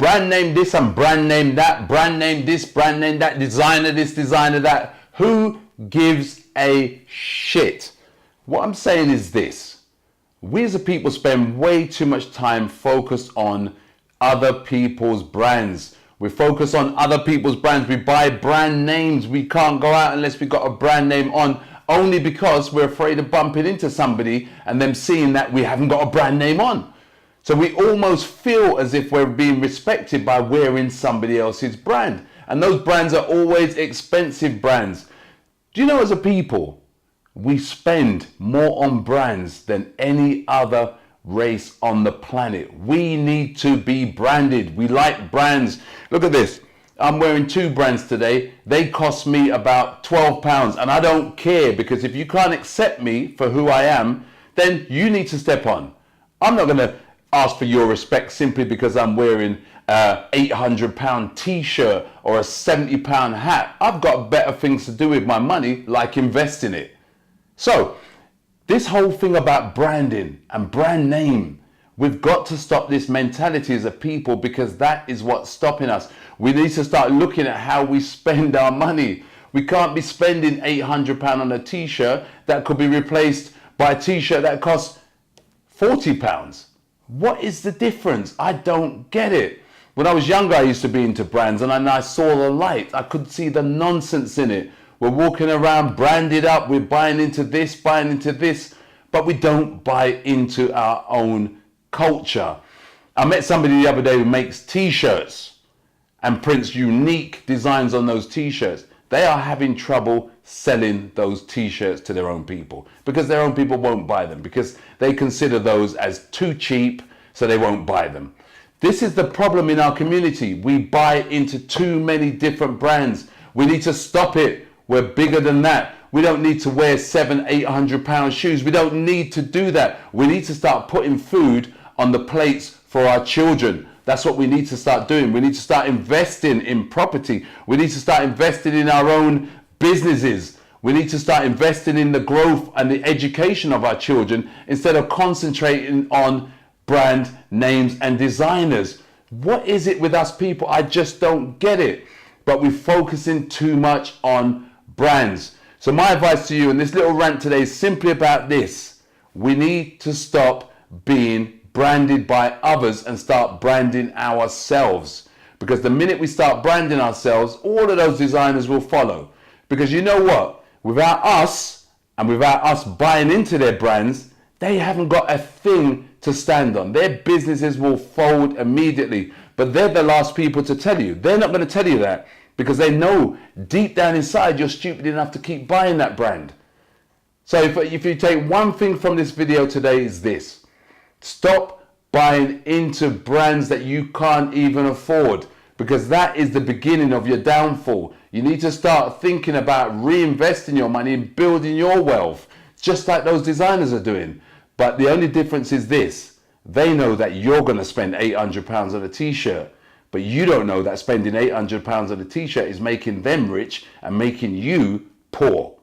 brand name this and brand name that, brand name this, brand name that, designer this, designer that. Who gives a shit? What I'm saying is this. We as a people spend way too much time focused on other people's brands. We focus on other people's brands. We buy brand names. We can't go out unless we got a brand name on, only because we're afraid of bumping into somebody and them seeing that we haven't got a brand name on. So we almost feel as if we're being respected by wearing somebody else's brand. And those brands are always expensive brands. Do you know, as a people, we spend more on brands than any other race on the planet. We need to be branded. We like brands. Look at this. I'm wearing 2 brands today. They cost me about £12, and I don't care, because if you can't accept me for who I am, then you need to step on. I'm not going to ask for your respect simply because I'm wearing a £800 t-shirt or a £70 hat. I've got better things to do with my money, like invest in it. So this whole thing about branding and brand name, we've got to stop this mentality as a people, because that is what's stopping us. We need to start looking at how we spend our money. We can't be spending £800 on a t-shirt that could be replaced by a t-shirt that costs £40. What is the difference? I don't get it. When I was younger, I used to be into brands, and I saw the light. I could see the nonsense in it. We're walking around branded up. We're buying into this, but we don't buy into our own culture. I met somebody the other day who makes t-shirts and prints unique designs on those t-shirts. They are having trouble selling those t-shirts to their own people, because their own people won't buy them, because they consider those as too cheap, so they won't buy them. This is the problem in our community. We buy into too many different brands. We need to stop it. We're bigger than that. We don't need to wear £700-800 shoes. We don't need to do that. We need to start putting food on the plates for our children. That's what we need to start doing. We need to start investing in property. We need to start investing in our own businesses. We need to start investing in the growth and the education of our children, instead of concentrating on brand names and designers. What is it with us people? I just don't get it. But we're focusing too much on brands. So my advice to you in this little rant today is simply about this. We need to stop being branded by others and start branding ourselves. Because the minute we start branding ourselves, all of those designers will follow. Because you know what? Without us, and without us buying into their brands, they haven't got a thing to stand on. Their businesses will fold immediately. But they're the last people to tell you. They're not going to tell you that, because they know deep down inside you're stupid enough to keep buying that brand. So if you take one thing from this video today, is this. Stop buying into brands that you can't even afford, because that is the beginning of your downfall. You need to start thinking about reinvesting your money and building your wealth, just like those designers are doing. But the only difference is this. They know that you're going to spend £800 on a t-shirt, but you don't know that spending £800 on a t-shirt is making them rich and making you poor.